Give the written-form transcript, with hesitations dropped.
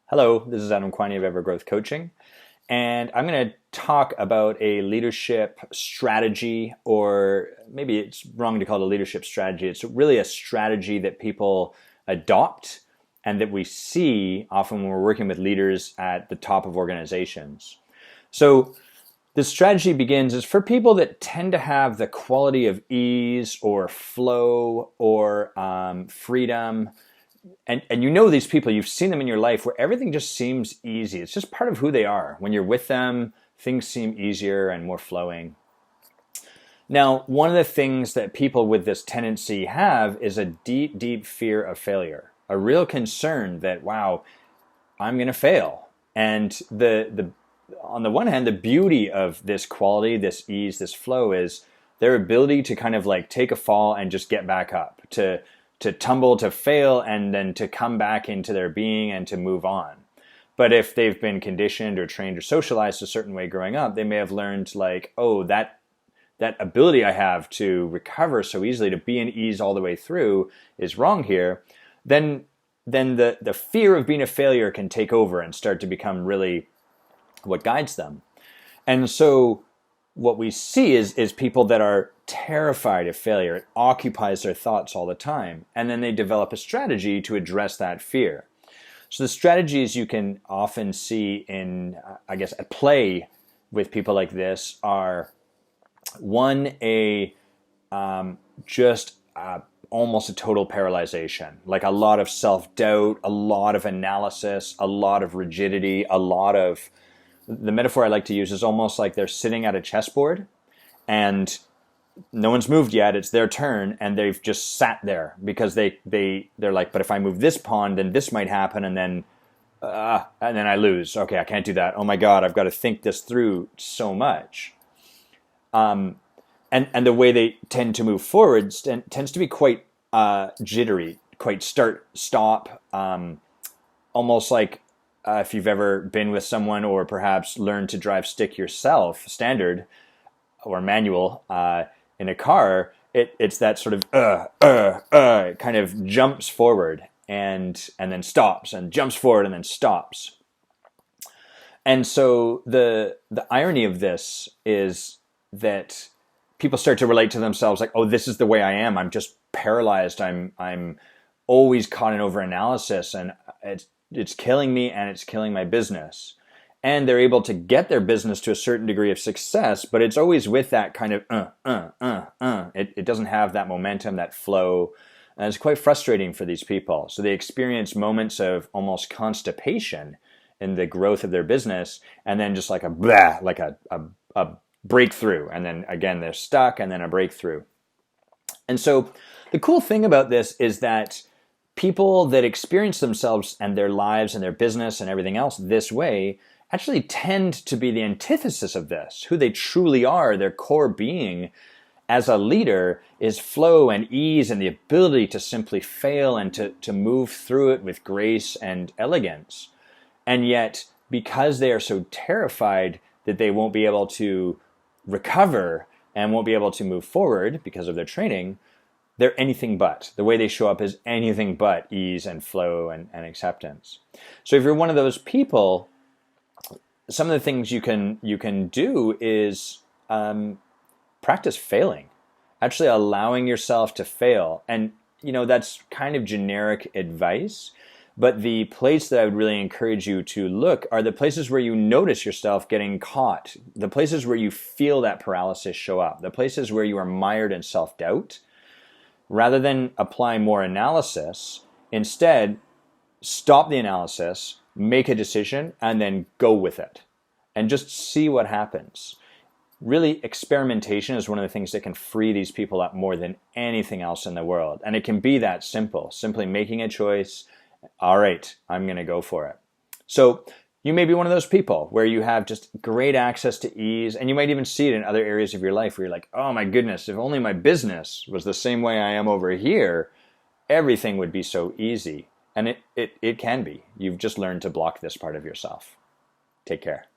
Hello, this is Adam Quiney of Evergrowth Coaching, and I'm going to talk about a leadership strategy, or maybe it's wrong to call it a leadership strategy. It's really a strategy that people adopt and that we see often when we're working with leaders at the top of organizations. So the strategy begins is for people that tend to have the quality of ease or flow or freedom. And you know these people, you've seen them in your life where everything just seems easy. It's just part of who they are. When you're with them, things seem easier and more flowing. Now, one of the things that people with this tendency have is a deep, deep fear of failure. A real concern that, wow, I'm going to fail. And on the one hand, the beauty of this quality, this ease, this flow is their ability to kind of like take a fall and just get back up, to tumble, to fail, and then to come back into their being and to move on. But if they've been conditioned or trained or socialized a certain way growing up, they may have learned like, oh, that ability I have to recover so easily, to be in ease all the way through is wrong here. Then the fear of being a failure can take over and start to become really what guides them. And so what we see is people that are terrified of failure. It occupies their thoughts all the time. And then they develop a strategy to address that fear. So the strategies you can often see in, at play with people like this are, one, almost a total paralyzation, like a lot of self-doubt, a lot of analysis, a lot of rigidity, the metaphor I like to use is almost like they're sitting at a chessboard and no one's moved yet. It's their turn, and they've just sat there because they're like, but if I move this pawn, then this might happen, and then I lose. Okay, I can't do that. Oh my God, I've got to think this through so much. And the way they tend to move forward tends to be quite jittery, quite start-stop, almost like if you've ever been with someone or perhaps learned to drive stick yourself, standard or manual, in a car, it's that sort of it kind of jumps forward and then stops, and jumps forward and then stops. And so the irony of this is that people start to relate to themselves like, oh, this is the way I am. I'm just paralyzed. I'm always caught in overanalysis, and it's killing me and it's killing my business. And they're able to get their business to a certain degree of success, but it's always with that kind of It doesn't have that momentum, that flow, and it's quite frustrating for these people. So they experience moments of almost constipation in the growth of their business, and then just like a breakthrough, and then again they're stuck, and then a breakthrough. And so the cool thing about this is that people that experience themselves and their lives and their business and everything else this way actually tend to be the antithesis of this. Who they truly are, their core being as a leader, is flow and ease and the ability to simply fail and to move through it with grace and elegance. And yet, because they are so terrified that they won't be able to recover and won't be able to move forward because of their training, they're anything but. The way they show up is anything but ease and flow and acceptance. So if you're one of those people, some of the things you can do is practice failing, actually allowing yourself to fail. And that's kind of generic advice, but the place that I would really encourage you to look are the places where you notice yourself getting caught, the places where you feel that paralysis show up, the places where you are mired in self-doubt. Rather than apply more analysis, instead, stop the analysis, make a decision, and then go with it. And just see what happens. Really, experimentation is one of the things that can free these people up more than anything else in the world. And it can be that simple, simply making a choice. All right, I'm going to go for it. So you may be one of those people where you have just great access to ease, and you might even see it in other areas of your life where you're like, oh my goodness, if only my business was the same way I am over here, everything would be so easy. And it can be. You've just learned to block this part of yourself. Take care.